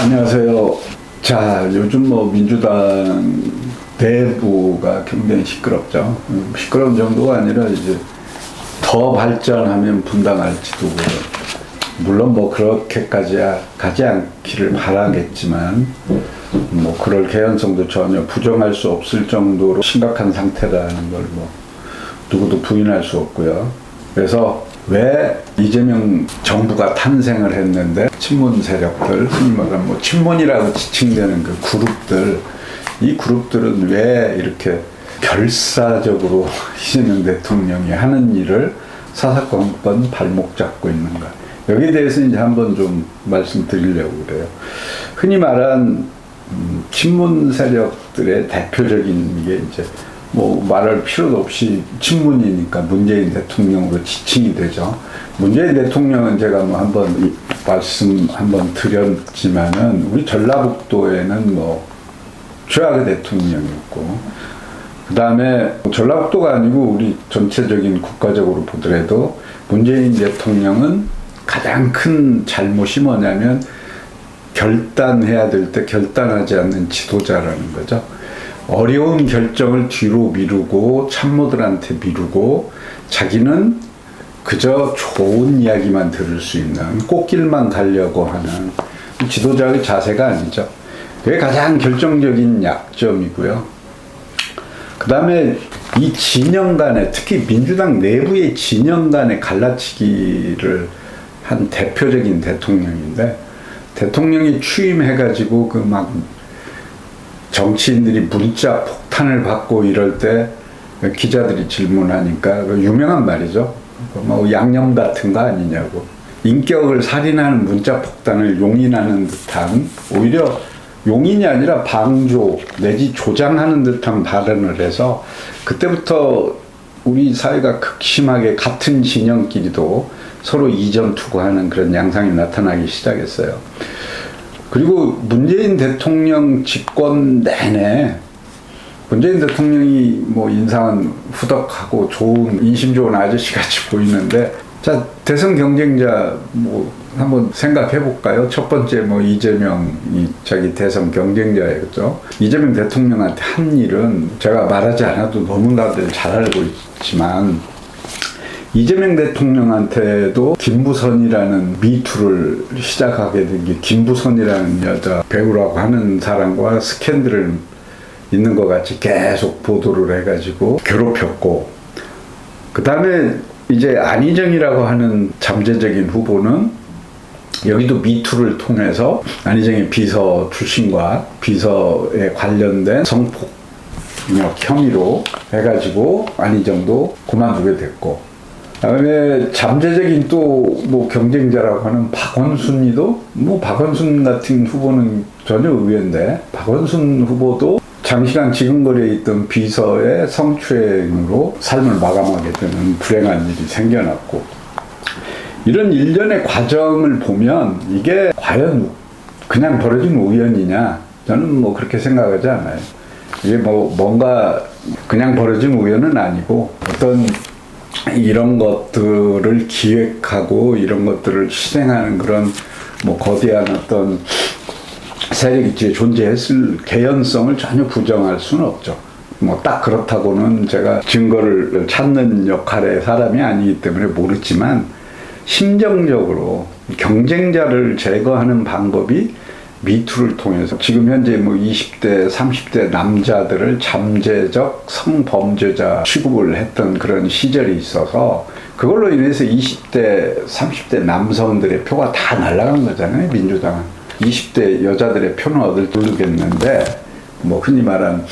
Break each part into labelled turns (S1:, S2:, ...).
S1: 안녕하세요. 자, 요즘 뭐 민주당 내부가 굉장히 시끄럽죠. 시끄러운 정도가 아니라 이제 더 발전하면 분당할지도 물론 뭐 그렇게까지 가지 않기를 바라겠지만 뭐 그럴 개연성도 전혀 부정할 수 없을 정도로 심각한 상태라는 걸 뭐 누구도 부인할 수 없고요. 그래서 왜 이재명 정부가 탄생을 했는데 친문 세력들, 흔히 말하면 뭐 친문이라고 지칭되는 그 그룹들, 이 그룹들은 왜 이렇게 결사적으로 이재명 대통령이 하는 일을 사사건건 발목 잡고 있는가? 여기에 대해서 이제 한번 좀 말씀드리려고 그래요. 흔히 말한 친문 세력들의 대표적인 게 이제 뭐 말할 필요도 없이 친문이니까 문재인 대통령으로 지칭이 되죠. 문재인 대통령은 제가 뭐 한번 말씀 한번 드렸지만은 우리 전라북도에는 뭐 최악의 대통령이었고, 그 다음에 전라북도가 아니고 우리 전체적인 국가적으로 보더라도 문재인 대통령은 가장 큰 잘못이 뭐냐면 결단해야 될 때 결단하지 않는 지도자라는 거죠. 어려운 결정을 뒤로 미루고 참모들한테 미루고 자기는 그저 좋은 이야기만 들을 수 있는 꽃길만 가려고 하는 지도자의 자세가 아니죠. 그게 가장 결정적인 약점이고요. 그 다음에 이 진영 간에, 특히 민주당 내부의 진영 간의 갈라치기를 한 대표적인 대통령인데, 대통령이 취임해가지고 그 막 정치인들이 문자 폭탄을 받고 이럴 때 기자들이 질문하니까 그 유명한 말이죠. 뭐 양념 같은 거 아니냐고. 인격을 살인하는 문자 폭탄을 용인하는 듯한, 오히려 용인이 아니라 방조 내지 조장하는 듯한 발언을 해서 그때부터 우리 사회가 극심하게 같은 진영끼리도 서로 이전투구하는 그런 양상이 나타나기 시작했어요. 그리고 문재인 대통령 집권 내내 문재인 대통령이 뭐 인상은 후덕하고 좋은, 인심 좋은 아저씨 같이 보이는데, 자, 대선 경쟁자 뭐 한번 생각해 볼까요? 첫 번째 뭐 이재명이 자기 대선 경쟁자였죠. 이재명 대통령한테 한 일은 제가 말하지 않아도 너무나들 잘 알고 있지만, 이재명 대통령한테도 김부선이라는 미투를 시작하게 된 게 김부선이라는 여자 배우라고 하는 사람과 스캔들을 있는 것 같이 계속 보도를 해가지고 괴롭혔고, 그 다음에 이제 안희정이라고 하는 잠재적인 후보는 여기도 미투를 통해서 안희정의 비서 출신과 비서에 관련된 성폭력 혐의로 해가지고 안희정도 그만두게 됐고, 그다음에 잠재적인 또 뭐 경쟁자라고 하는 박원순이도, 뭐 박원순 같은 후보는 전혀 의외인데, 박원순 후보도 장시간 지근거리에 있던 비서의 성추행으로 삶을 마감하게 되는 불행한 일이 생겨났고, 이런 일련의 과정을 보면 이게 과연 그냥 벌어진 우연이냐, 저는 뭐 그렇게 생각하지 않아요. 이게 뭐 뭔가 그냥 벌어진 우연은 아니고, 어떤 이런 것들을 기획하고 이런 것들을 실행하는 그런 뭐 거대한 어떤 세력이 존재했을 개연성을 전혀 부정할 수는 없죠. 뭐 딱 그렇다고는 제가 증거를 찾는 역할의 사람이 아니기 때문에 모르지만, 심정적으로 경쟁자를 제거하는 방법이 미투를 통해서 지금 현재 뭐 20대, 30대 남자들을 잠재적 성범죄자 취급을 했던 그런 시절이 있어서, 그걸로 인해서 20대, 30대 남성들의 표가 다 날아간 거잖아요, 민주당은. 20대 여자들의 표는 얻을 모르겠는데, 뭐 흔히 말한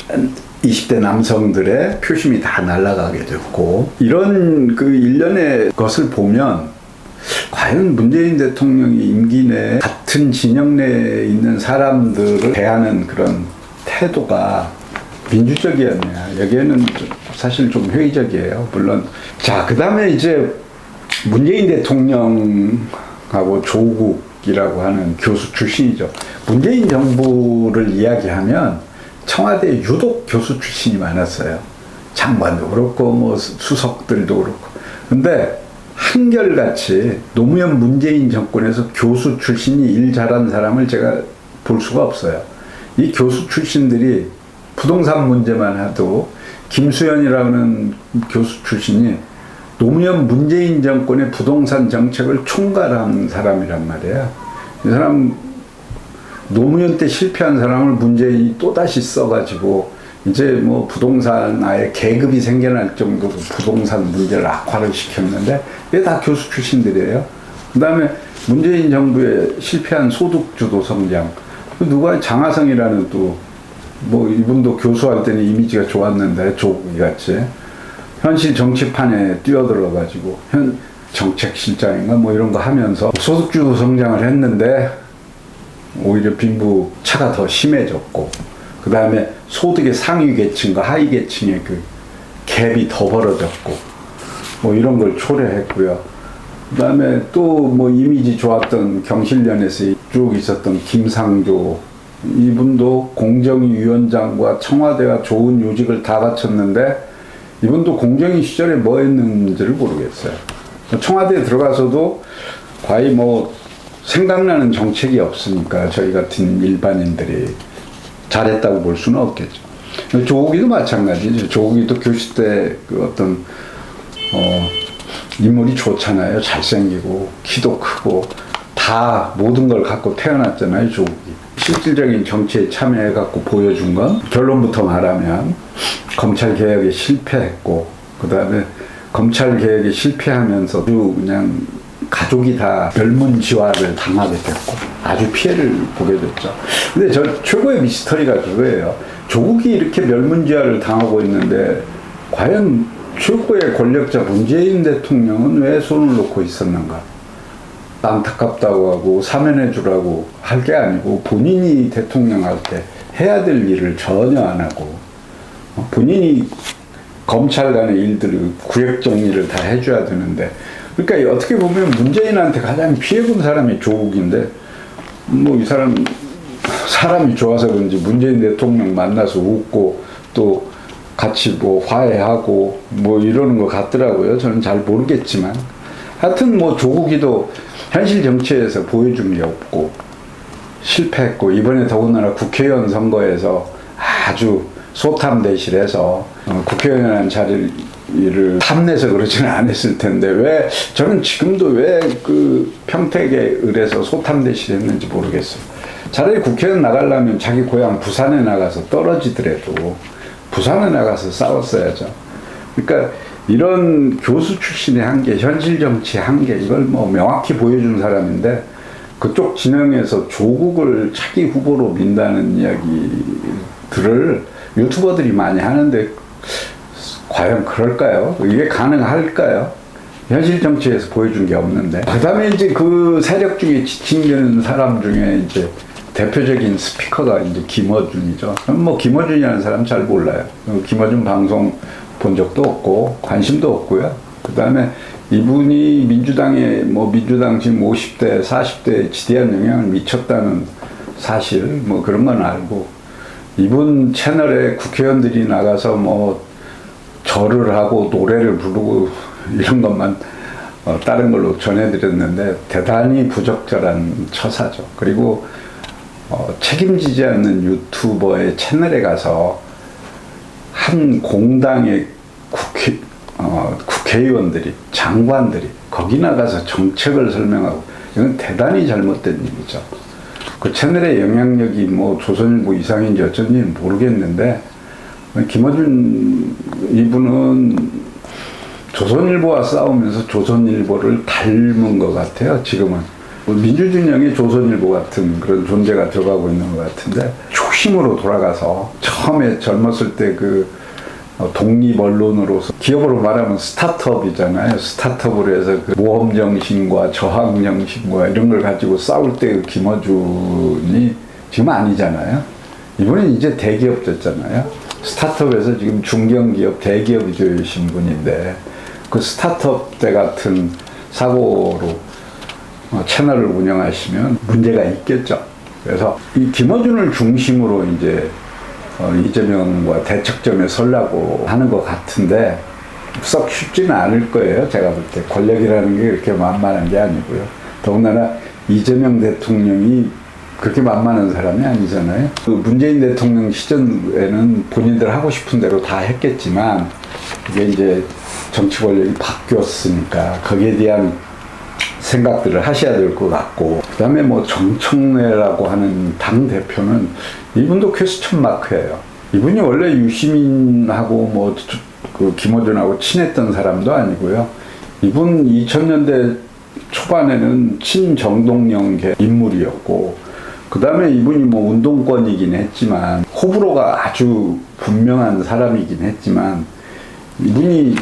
S1: 20대 남성들의 표심이 다 날아가게 됐고, 이런 그 일련의 것을 보면 과연 문재인 대통령이 임기 내에 같은 진영 내에 있는 사람들을 대하는 그런 태도가 민주적이었냐, 여기에는 사실 좀 회의적이에요, 물론. 자, 그 다음에 이제 문재인 대통령하고 조국이라고 하는 교수 출신이죠. 문재인 정부를 이야기하면 청와대에 유독 교수 출신이 많았어요. 장관도 그렇고 뭐 수석들도 그렇고. 근데 한결같이 노무현 문재인 정권에서 교수 출신이 일 잘한 사람을 제가 볼 수가 없어요. 이 교수 출신들이 부동산 문제만 해도 김수현이라는 교수 출신이 노무현 문재인 정권의 부동산 정책을 총괄한 사람이란 말이에요. 이 사람 노무현 때 실패한 사람을 문재인이 또다시 써가지고 이제 뭐 부동산 아예 계급이 생겨날 정도로 부동산 문제를 악화를 시켰는데 이게 다 교수 출신들이에요. 그 다음에 문재인 정부의 실패한 소득주도 성장, 누가 장하성이라는 또 뭐 이분도 교수할 때는 이미지가 좋았는데 조국이 같이 현실 정치판에 뛰어들어가지고 현 정책실장인가 뭐 이런 거 하면서 소득주도 성장을 했는데 오히려 빈부 차가 더 심해졌고, 그 다음에 소득의 상위 계층과 하위 계층의 그 갭이 더 벌어졌고, 뭐 이런 걸 초래했고요. 그 다음에 또 뭐 이미지 좋았던 경실련에서 쭉 있었던 김상조, 이분도 공정위원장과 청와대가 좋은 요직을 다 갖췄는데 이분도 공정위 시절에 뭐 했는지를 모르겠어요. 청와대에 들어가서도 거의 뭐 생각나는 정책이 없으니까 저희 같은 일반인들이 잘했다고 볼 수는 없겠죠. 조국이도 마찬가지죠. 조국이도 교수 때 그 어떤 인물이 좋잖아요. 잘생기고 키도 크고 다 모든 걸 갖고 태어났잖아요. 조국이. 실질적인 정치에 참여해갖고 보여준 건 결론부터 말하면 검찰개혁에 실패했고, 그 다음에 검찰개혁에 실패하면서도 그냥 가족이 다 멸문지화를 당하게 됐고 아주 피해를 보게 됐죠. 근데 저 최고의 미스터리가 그거예요. 조국이 이렇게 멸문지화를 당하고 있는데 과연 최고의 권력자 문재인 대통령은 왜 손을 놓고 있었는가? 안타깝다고 하고 사면해 주라고 할 게 아니고 본인이 대통령 할 때 해야 될 일을 전혀 안 하고 본인이 검찰 간의 일들을 구획 정리를 다 해줘야 되는데, 그러니까 어떻게 보면 문재인한테 가장 피해본 사람이 조국인데 뭐 이 사람이 좋아서 그런지 문재인 대통령 만나서 웃고 또 같이 뭐 화해하고 뭐 이러는 것 같더라고요. 저는 잘 모르겠지만 하여튼 뭐 조국이도 현실 정치에서 보여준 게 없고 실패했고, 이번에 더군다나 국회의원 선거에서 아주 소탐대실해서 국회의원이라는 자리를 탐내서 그러지는 않았을 텐데 왜 저는 지금도 왜 그 평택에 을에서 소탐대실 했는지 모르겠어요. 차라리 국회의원 나가려면 자기 고향 부산에 나가서 떨어지더라도 부산에 나가서 싸웠어야죠. 그러니까 이런 교수 출신의 한계, 현실 정치의 한계, 이걸 뭐 명확히 보여준 사람인데 그쪽 진영에서 조국을 차기 후보로 민다는 이야기들을 유튜버들이 많이 하는데 과연 그럴까요? 이게 가능할까요? 현실 정치에서 보여준 게 없는데. 그 다음에 이제 그 세력 중에 지칭되는 사람 중에 이제 대표적인 스피커가 이제 김어준이죠. 뭐 김어준이라는 사람 잘 몰라요. 김어준 방송 본 적도 없고 관심도 없고요. 그 다음에 이분이 민주당에 뭐 민주당 지금 50대 40대에 지대한 영향을 미쳤다는 사실 뭐 그런 건 알고, 이분 채널에 국회의원들이 나가서 뭐 절을 하고 노래를 부르고 이런 것만 다른 걸로 전해드렸는데 대단히 부적절한 처사죠. 그리고 책임지지 않는 유튜버의 채널에 가서 한 공당의 국회의원들이, 장관들이 거기 나가서 정책을 설명하고, 이건 대단히 잘못된 일이죠. 그 채널의 영향력이 뭐 조선일보 이상인지 어쩐지 모르겠는데 김어준 이분은 조선일보와 싸우면서 조선일보를 닮은 것 같아요. 지금은 민주진영에 조선일보 같은 그런 존재가 들어가고 있는 것 같은데, 초심으로 돌아가서 처음에 젊었을 때 그 독립 언론으로서, 기업으로 말하면 스타트업이잖아요. 스타트업으로 해서 그 모험 정신과 저항 정신과 이런 걸 가지고 싸울 때 그 김어준이 지금 아니잖아요. 이분은 이제 대기업 됐잖아요. 스타트업에서 지금 중견기업, 대기업이 되신 분인데 그 스타트업 때 같은 사고로 채널을 운영하시면 문제가 있겠죠. 그래서 이 김어준을 중심으로 이제 이재명과 대척점에 서려고 하는 것 같은데 썩 쉽지는 않을 거예요. 제가 볼 때 권력이라는 게 그렇게 만만한 게 아니고요. 더군다나 이재명 대통령이 그렇게 만만한 사람이 아니잖아요. 그 문재인 대통령 시절에는 본인들 하고 싶은 대로 다 했겠지만 이게 이제 정치 권력이 바뀌었으니까 거기에 대한 생각들을 하셔야 될 것 같고, 그 다음에 뭐 정청래라고 하는 당 대표는 이분도 퀘스천 마크예요. 이분이 원래 유시민하고 뭐 그 김어준하고 친했던 사람도 아니고요. 이분 2000년대 초반에는 친정동영계 인물이었고, 그 다음에 이분이 뭐 운동권이긴 했지만 호불호가 아주 분명한 사람이긴 했지만, 이분이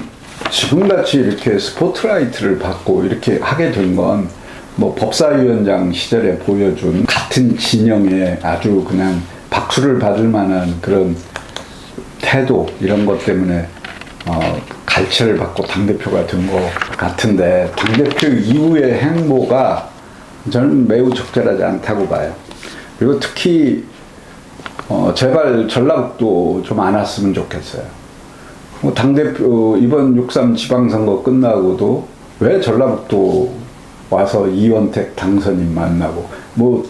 S1: 지금같이 이렇게 스포트라이트를 받고 이렇게 하게 된 건 뭐 법사위원장 시절에 보여준 같은 진영에 아주 그냥 박수를 받을 만한 그런 태도, 이런 것 때문에 갈채를 받고 당대표가 된 것 같은데, 당대표 이후의 행보가 저는 매우 적절하지 않다고 봐요. 그리고 특히 제발 전라북도 좀 안 왔으면 좋겠어요. 당대표 이번 6.3 지방선거 끝나고도 왜 전라북도 와서 이원택 당선인 만나고, 뭐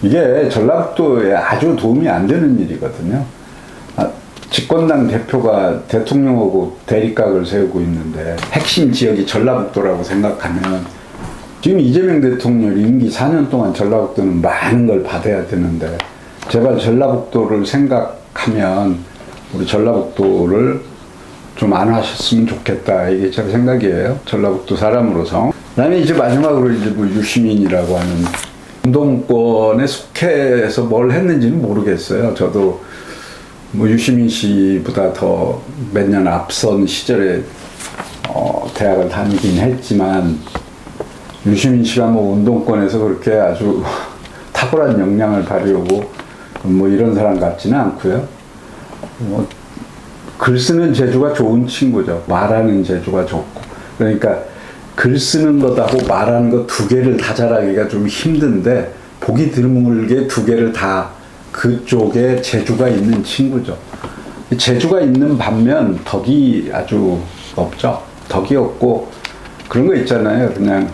S1: 이게 전라북도에 아주 도움이 안 되는 일이거든요. 집권당 대표가 대통령하고 대립각을 세우고 있는데 핵심 지역이 전라북도라고 생각하면, 지금 이재명 대통령 임기 4년 동안 전라북도는 많은 걸 받아야 되는데, 제발 전라북도를 생각하면 우리 전라북도를 좀 안 하셨으면 좋겠다, 이게 제 생각이에요. 전라북도 사람으로서. 그다음에 이제 마지막으로 이제 뭐 유시민이라고 하는 운동권에 속해서 뭘 했는지는 모르겠어요. 저도 뭐 유시민 씨보다 더 몇 년 앞선 시절에 대학을 다니긴 했지만, 유시민 씨가 뭐 운동권에서 그렇게 아주 탁월한 역량을 발휘하고 뭐 이런 사람 같지는 않고요. 뭐 글 쓰는 재주가 좋은 친구죠. 말하는 재주가 좋고. 그러니까 글 쓰는 것하고 말하는 것 두 개를 다 잘하기가 좀 힘든데, 보기 드물게 두 개를 다 그쪽에 재주가 있는 친구죠. 재주가 있는 반면 덕이 아주 없죠. 덕이 없고, 그런 거 있잖아요. 그냥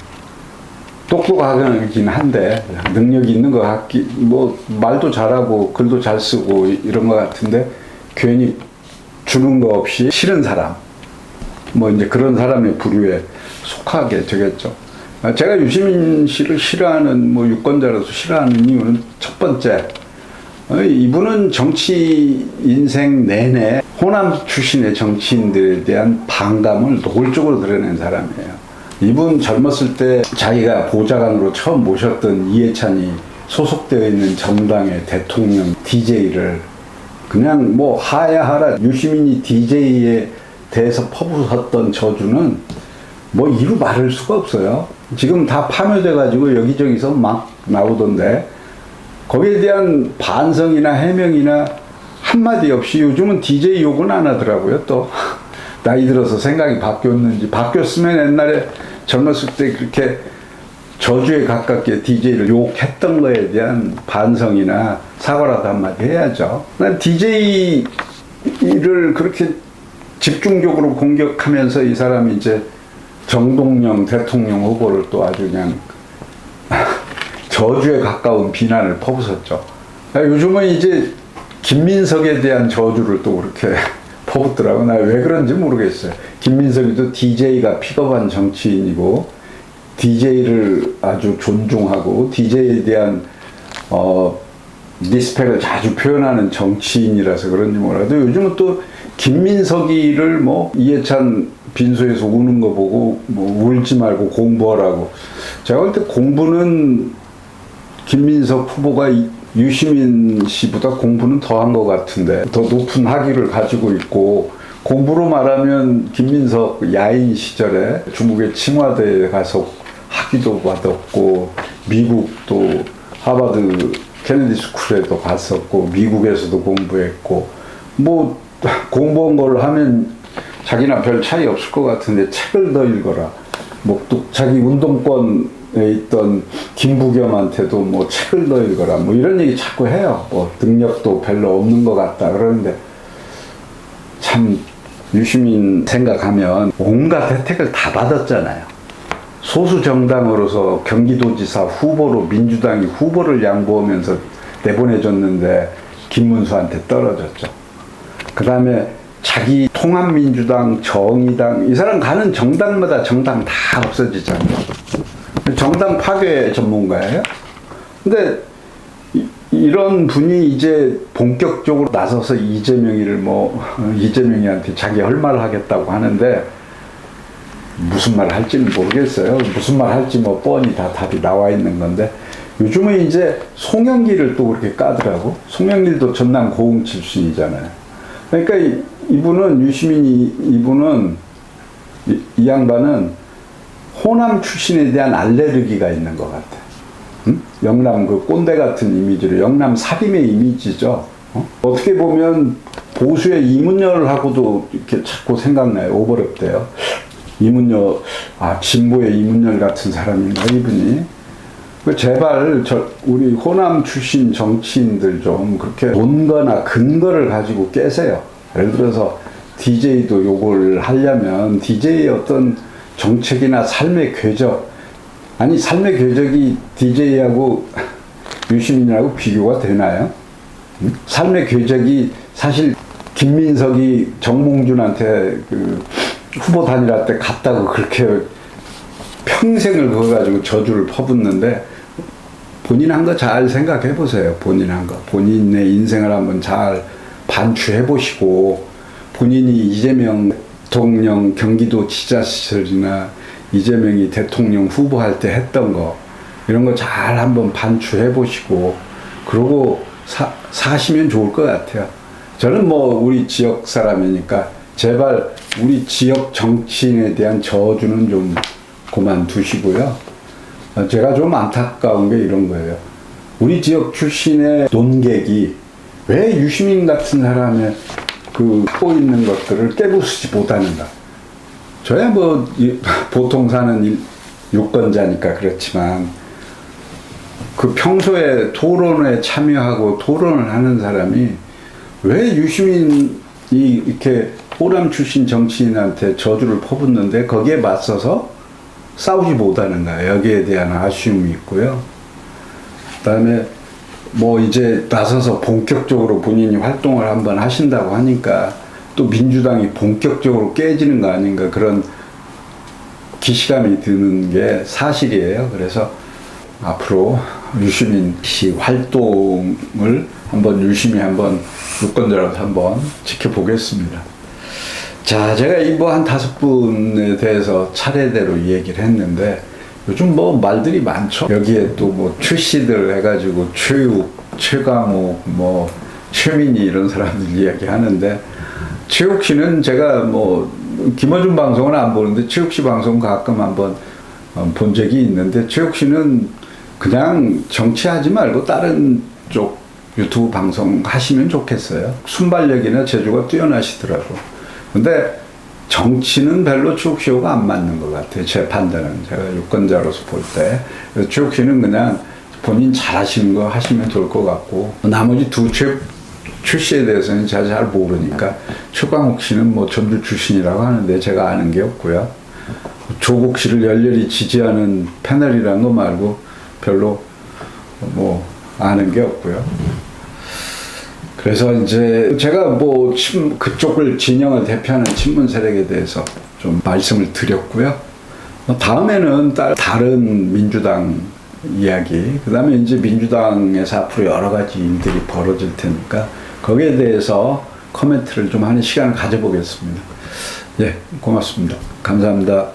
S1: 똑똑하긴 한데 능력이 있는 것 같기, 뭐 말도 잘하고 글도 잘 쓰고 이런 것 같은데 괜히 주는 거 없이 싫은 사람, 뭐 이제 그런 사람의 부류에 속하게 되겠죠. 제가 유시민 씨를 싫어하는, 뭐 유권자로서 싫어하는 이유는 첫 번째, 이분은 정치 인생 내내 호남 출신의 정치인들에 대한 반감을 노골적으로 드러낸 사람이에요. 이분 젊었을 때 자기가 보좌관으로 처음 모셨던 이해찬이 소속되어 있는 정당의 대통령 DJ를 그냥 뭐 하야하라, 유시민이 DJ에 대해서 퍼부었던 저주는 뭐 이루 말할 수가 없어요. 지금 다 파묘돼가지고 여기저기서 막 나오던데, 거기에 대한 반성이나 해명이나 한마디 없이 요즘은 DJ 욕은 안 하더라고요. 또 나이 들어서 생각이 바뀌었는지, 바뀌었으면 옛날에 젊었을 때 그렇게 저주에 가깝게 DJ를 욕했던 거에 대한 반성이나 사과라도 한마디 해야죠. 난 DJ를 그렇게 집중적으로 공격하면서 이 사람이 이제 정동영 대통령 후보를 또 아주 그냥 저주에 가까운 비난을 퍼붓었죠. 요즘은 이제 김민석에 대한 저주를 또 그렇게 퍼붓더라고. 나 왜 그런지 모르겠어요. 김민석이도 DJ가 픽업한 정치인이고, DJ를 아주 존중하고 DJ에 대한 리스펙을 자주 표현하는 정치인이라서 그런지 몰라도, 요즘은 또 김민석이를 뭐 이해찬 빈소에서 우는 거 보고 뭐 울지 말고 공부하라고. 제가 볼 때 공부는 김민석 후보가 유시민 씨보다 공부는 더한 것 같은데, 더 높은 학위를 가지고 있고, 공부로 말하면 김민석 야인 시절에 중국의 칭화대에 가서 학위도 받았고, 미국도 하버드 케네디 스쿨에도 갔었고, 미국에서도 공부했고, 뭐 공부한 걸 하면 자기나 별 차이 없을 것 같은데 책을 더 읽어라. 뭐 또 자기 운동권에 있던 김부겸한테도 뭐 책을 더 읽어라. 뭐 이런 얘기 자꾸 해요. 뭐 능력도 별로 없는 것 같다. 그러는데 참 유시민 생각하면 온갖 혜택을 다 받았잖아요. 소수 정당으로서 경기도지사 후보로 민주당이 후보를 양보하면서 내보내줬는데 김문수한테 떨어졌죠. 그 다음에 자기 통합민주당, 정의당, 이 사람 가는 정당마다 정당 다 없어지잖아요. 정당 파괴 전문가예요. 근데 이런 분이 이제 본격적으로 나서서 이재명이한테 자기 할 말을 하겠다고 하는데 무슨 말 할지는 모르겠어요. 무슨 말 할지 뭐 뻔히 다 답이 나와 있는 건데 요즘은 이제 송영길을 또 그렇게 까더라고. 송영길도 전남 고흥 출신이잖아요. 그러니까 이분은 이분은 이 양반은 호남 출신에 대한 알레르기가 있는 것 같아. 응? 영남 그 꼰대 같은 이미지로 영남 살인의 이미지죠. 어떻게 보면 보수의 이문열하고도 이렇게 자꾸 생각나요. 오버랩 돼요. 이문열, 진보의 이문열 같은 사람인가 이분이. 제발 우리 호남 출신 정치인들 좀 그렇게 논거나 근거를 가지고 깨세요. 예를 들어서 DJ도 요걸 하려면 DJ의 어떤 정책이나 삶의 궤적, 아니 삶의 궤적이 DJ하고 유시민이라고 비교가 되나요? 삶의 궤적이 사실 김민석이 정몽준한테 그 후보 단일화 때 갔다고 그렇게 평생을 그거 가지고 저주를 퍼붓는데 본인 한 거 잘 생각해 보세요. 본인 한 거. 본인의 인생을 한번 잘 반추해 보시고 본인이 이재명 대통령 경기도 지사 시절이나 이재명이 대통령 후보할 때 했던 거 이런 거 잘 한번 반추해 보시고 그러고 사시면 좋을 것 같아요. 저는 뭐 우리 지역 사람이니까 제발 우리 지역 정치인에 대한 저주는 좀 그만두시고요. 제가 좀 안타까운 게 이런 거예요. 우리 지역 출신의 논객이 왜 유시민 같은 사람의 그 갖고 있는 것들을 깨부수지 못하는가. 저야 뭐 보통 사는 유권자니까 그렇지만 그 평소에 토론에 참여하고 토론을 하는 사람이 왜 유시민이 이렇게 호남 출신 정치인한테 저주를 퍼붓는데 거기에 맞서서 싸우지 못하는가. 여기에 대한 아쉬움이 있고요. 그다음에 뭐 이제 나서서 본격적으로 본인이 활동을 한번 하신다고 하니까 또 민주당이 본격적으로 깨지는 거 아닌가 그런 기시감이 드는 게 사실이에요. 그래서 앞으로 유시민 씨 활동을 유심히 한번 유권자로서 한번 지켜보겠습니다. 자, 제가 뭐 한 5분에 대해서 차례대로 얘기를 했는데 요즘 뭐 말들이 많죠. 여기에 또 뭐 출시들 해가지고 최욱, 최강욱, 뭐 최민희 이런 사람들 이야기 하는데 최욱 씨는 제가 뭐 김어준 방송은 안 보는데 최욱 씨 방송 가끔 한번 본 적이 있는데 최욱 씨는 그냥 정치하지 말고 다른 쪽 유튜브 방송 하시면 좋겠어요. 순발력이나 재주가 뛰어나시더라고. 근데 정치는 별로 최욱 씨하고 안 맞는 것 같아요. 제 판단은. 제가 유권자로서 볼 때. 최욱 씨는 그냥 본인 잘하시는 거 하시면 좋을 것 같고 나머지 두 출시에 대해서는 제가 잘 모르니까 최강욱 씨는 뭐 전주 출신이라고 하는데 제가 아는 게 없고요. 조국 씨를 열렬히 지지하는 패널이란 거 말고 별로 뭐 아는 게 없고요. 그래서 이제 제가 뭐 그쪽을 진영을 대표하는 친문 세력에 대해서 좀 말씀을 드렸고요. 다음에는 다른 민주당 이야기, 그 다음에 이제 민주당에서 앞으로 여러 가지 일들이 벌어질 테니까 거기에 대해서 코멘트를 좀 하는 시간을 가져보겠습니다. 예, 고맙습니다. 감사합니다.